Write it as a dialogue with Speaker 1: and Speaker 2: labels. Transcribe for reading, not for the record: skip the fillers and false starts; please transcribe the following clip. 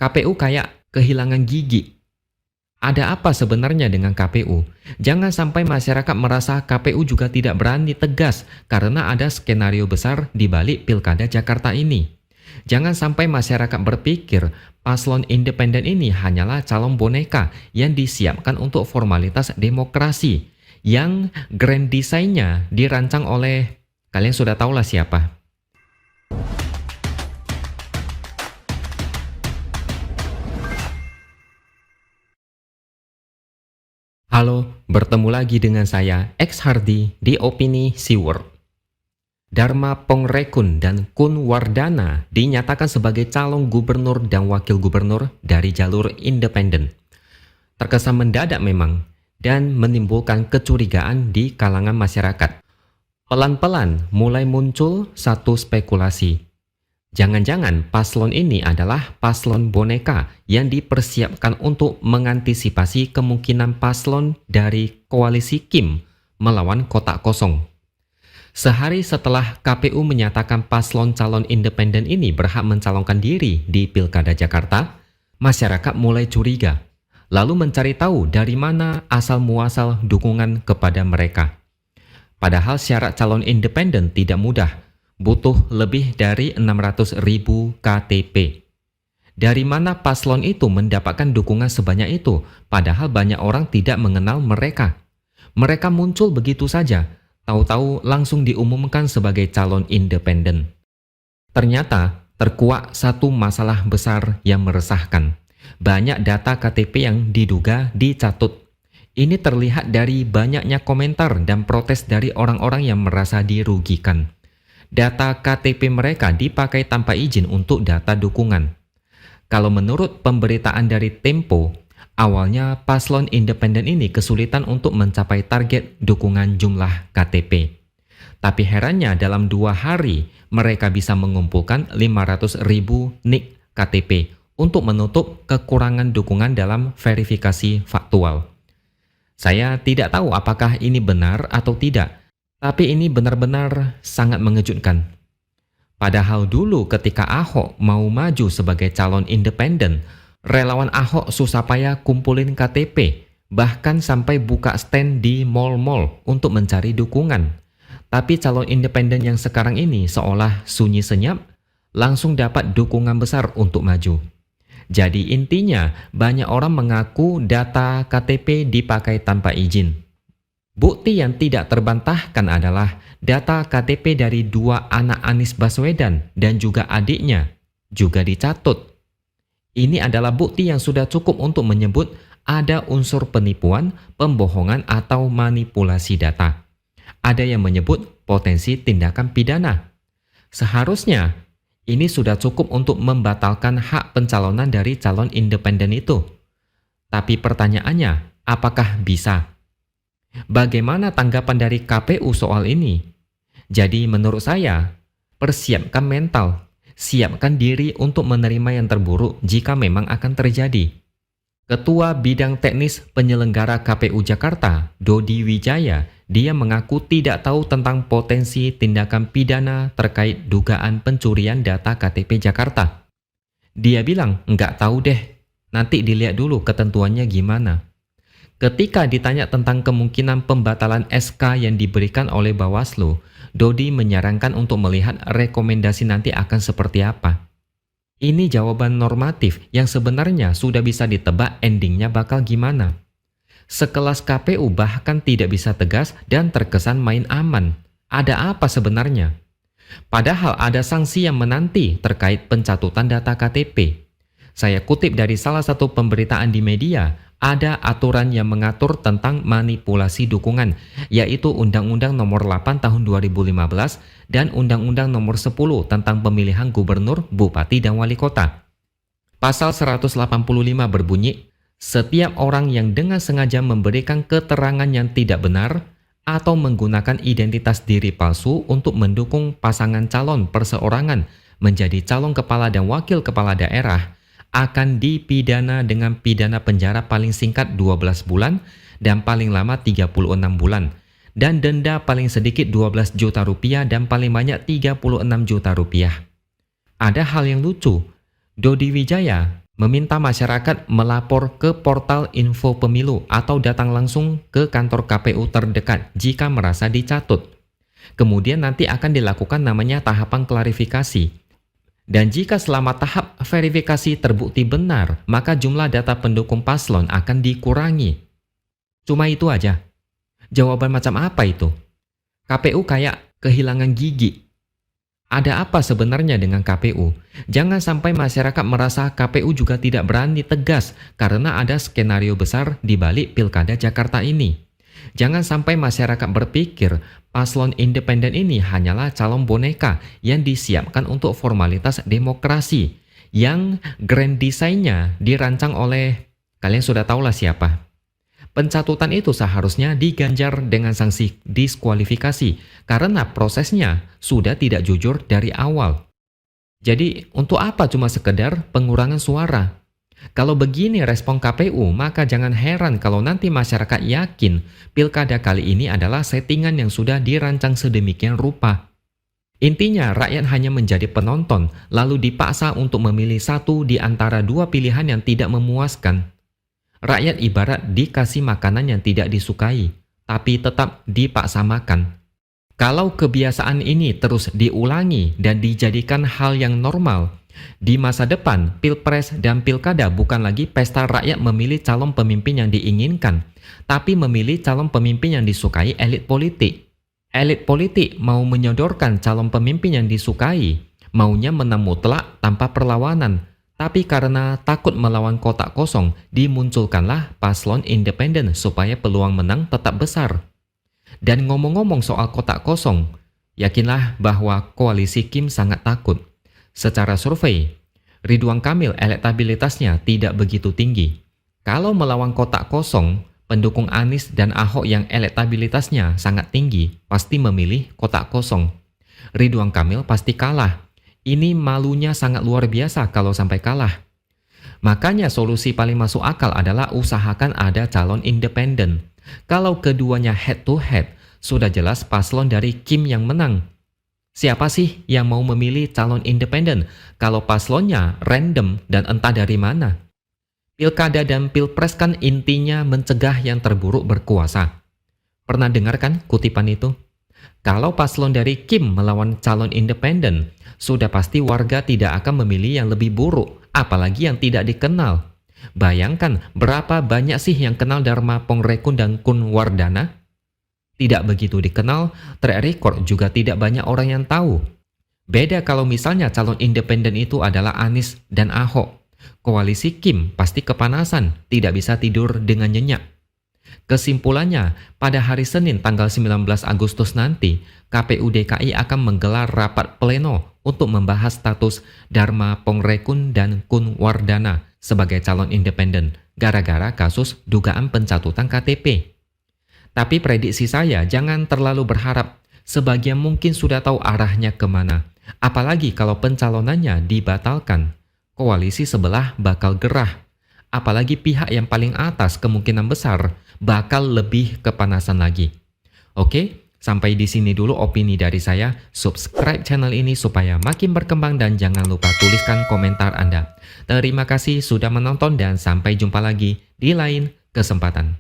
Speaker 1: KPU kayak kehilangan gigi. Ada apa sebenarnya dengan KPU? Jangan sampai masyarakat merasa KPU juga tidak berani tegas karena ada skenario besar di balik Pilkada Jakarta ini. Jangan sampai masyarakat berpikir paslon independen ini hanyalah calon boneka yang disiapkan untuk formalitas demokrasi, yang grand design-nya dirancang oleh, kalian sudah tahulah siapa. Halo, bertemu lagi dengan saya, X Hardy, di Opini Siward. Dharma Pongrekun dan Kun Wardana dinyatakan sebagai calon gubernur dan wakil gubernur dari jalur independen. Terkesan mendadak memang, dan menimbulkan kecurigaan di kalangan masyarakat. Pelan-pelan mulai muncul satu spekulasi. Jangan-jangan paslon ini adalah paslon boneka yang dipersiapkan untuk mengantisipasi kemungkinan paslon dari koalisi Kim melawan kotak kosong. Sehari setelah KPU menyatakan paslon calon independen ini berhak mencalonkan diri di Pilkada Jakarta, masyarakat mulai curiga, lalu mencari tahu dari mana asal-muasal dukungan kepada mereka. Padahal syarat calon independen tidak mudah, butuh lebih dari 600.000 KTP. Dari mana paslon itu mendapatkan dukungan sebanyak itu, padahal banyak orang tidak mengenal mereka. Mereka muncul begitu saja, tahu-tahu langsung diumumkan sebagai calon independen. Ternyata terkuak satu masalah besar yang meresahkan. Banyak data KTP yang diduga dicatut. Ini terlihat dari banyaknya komentar dan protes dari orang-orang yang merasa dirugikan. Data KTP mereka dipakai tanpa izin untuk data dukungan. Kalau menurut pemberitaan dari Tempo, awalnya paslon independen ini kesulitan untuk mencapai target dukungan jumlah KTP. Tapi herannya dalam 2 hari mereka bisa mengumpulkan 500.000 NIK KTP untuk menutup kekurangan dukungan dalam verifikasi faktual. Saya tidak tahu apakah ini benar atau tidak, tapi ini benar-benar sangat mengejutkan. Padahal dulu ketika Ahok mau maju sebagai calon independen, relawan Ahok susah payah kumpulin KTP, bahkan sampai buka stand di mall-mall untuk mencari dukungan. Tapi calon independen yang sekarang ini seolah sunyi senyap, langsung dapat dukungan besar untuk maju. Jadi intinya, banyak orang mengaku data KTP dipakai tanpa izin. Bukti yang tidak terbantahkan adalah data KTP dari 2 anak Anies Baswedan dan juga adiknya juga dicatut. Ini adalah bukti yang sudah cukup untuk menyebut ada unsur penipuan, pembohongan atau manipulasi data. Ada yang menyebut potensi tindakan pidana. Seharusnya ini sudah cukup untuk membatalkan hak pencalonan dari calon independen itu. Tapi pertanyaannya, apakah bisa? Bagaimana tanggapan dari KPU soal ini? Jadi menurut saya, persiapkan mental, siapkan diri untuk menerima yang terburuk jika memang akan terjadi. Ketua Bidang Teknis Penyelenggara KPU Jakarta, Dodi Wijaya, dia mengaku tidak tahu tentang potensi tindakan pidana terkait dugaan pencurian data KTP Jakarta. Dia bilang, nggak tahu deh, nanti dilihat dulu ketentuannya gimana. Ketika ditanya tentang kemungkinan pembatalan SK yang diberikan oleh Bawaslu, Dodi menyarankan untuk melihat rekomendasi nanti akan seperti apa. Ini jawaban normatif yang sebenarnya sudah bisa ditebak endingnya bakal gimana. Sekelas KPU bahkan tidak bisa tegas dan terkesan main aman. Ada apa sebenarnya? Padahal ada sanksi yang menanti terkait pencatutan data KTP. Saya kutip dari salah satu pemberitaan di media, ada aturan yang mengatur tentang manipulasi dukungan, yaitu Undang-Undang Nomor 8 Tahun 2015 dan Undang-Undang Nomor 10 tentang pemilihan gubernur, bupati, dan wali kota. Pasal 185 berbunyi, setiap orang yang dengan sengaja memberikan keterangan yang tidak benar atau menggunakan identitas diri palsu untuk mendukung pasangan calon perseorangan menjadi calon kepala dan wakil kepala daerah akan dipidana dengan pidana penjara paling singkat 12 bulan dan paling lama 36 bulan dan denda paling sedikit 12 juta rupiah dan paling banyak 36 juta rupiah. Ada hal yang lucu. Dodi Wijaya meminta masyarakat melapor ke portal info pemilu atau datang langsung ke kantor KPU terdekat jika merasa dicatut. Kemudian nanti akan dilakukan namanya tahapan klarifikasi. Dan jika selama tahap verifikasi terbukti benar, maka jumlah data pendukung paslon akan dikurangi. Cuma itu aja. Jawaban macam apa itu? KPU kayak kehilangan gigi. Ada apa sebenarnya dengan KPU? Jangan sampai masyarakat merasa KPU juga tidak berani tegas karena ada skenario besar di balik Pilkada Jakarta ini. Jangan sampai masyarakat berpikir paslon independen ini hanyalah calon boneka yang disiapkan untuk formalitas demokrasi, yang grand design-nya dirancang oleh, kalian sudah tahulah siapa. Pencatutan itu seharusnya diganjar dengan sanksi diskualifikasi karena prosesnya sudah tidak jujur dari awal. Jadi untuk apa cuma sekedar pengurangan suara? Kalau begini respon KPU, maka jangan heran kalau nanti masyarakat yakin pilkada kali ini adalah settingan yang sudah dirancang sedemikian rupa. Intinya rakyat hanya menjadi penonton lalu dipaksa untuk memilih satu di antara dua pilihan yang tidak memuaskan. Rakyat ibarat dikasih makanan yang tidak disukai, tapi tetap dipaksa makan. Kalau kebiasaan ini terus diulangi dan dijadikan hal yang normal, di masa depan Pilpres dan Pilkada bukan lagi pesta rakyat memilih calon pemimpin yang diinginkan, tapi memilih calon pemimpin yang disukai elit politik. Elit politik mau menyodorkan calon pemimpin yang disukai, maunya menang mutlak tanpa perlawanan. Tapi karena takut melawan kotak kosong, dimunculkanlah paslon independen supaya peluang menang tetap besar. Dan ngomong-ngomong soal kotak kosong, yakinlah bahwa koalisi Kim sangat takut. Secara survei, Ridwan Kamil elektabilitasnya tidak begitu tinggi. Kalau melawan kotak kosong, pendukung Anies dan Ahok yang elektabilitasnya sangat tinggi pasti memilih kotak kosong. Ridwan Kamil pasti kalah. Ini malunya sangat luar biasa kalau sampai kalah. Makanya solusi paling masuk akal adalah usahakan ada calon independen. Kalau keduanya head to head, sudah jelas paslon dari Kim yang menang. Siapa sih yang mau memilih calon independen kalau paslonnya random dan entah dari mana? Pilkada dan Pilpres kan intinya mencegah yang terburuk berkuasa. Pernah dengar kan kutipan itu? Kalau paslon dari Kim melawan calon independen, sudah pasti warga tidak akan memilih yang lebih buruk, apalagi yang tidak dikenal. Bayangkan berapa banyak sih yang kenal Dharma Pongrekun dan Kun Wardana? Tidak begitu dikenal, track record juga tidak banyak orang yang tahu. Beda kalau misalnya calon independen itu adalah Anies dan Ahok. Koalisi Kim pasti kepanasan, tidak bisa tidur dengan nyenyak. Kesimpulannya, pada hari Senin tanggal 19 Agustus nanti, KPU DKI akan menggelar rapat pleno untuk membahas status Dharma Pongrekun dan Kun Wardana sebagai calon independen gara-gara kasus dugaan pencatutan KTP. Tapi prediksi saya jangan terlalu berharap, sebagian mungkin sudah tahu arahnya kemana. Apalagi kalau pencalonannya dibatalkan, koalisi sebelah bakal gerah. Apalagi pihak yang paling atas kemungkinan besar bakal lebih kepanasan lagi. Oke, sampai di sini dulu opini dari saya. Subscribe channel ini supaya makin berkembang dan jangan lupa tuliskan komentar Anda. Terima kasih sudah menonton dan sampai jumpa lagi di lain kesempatan.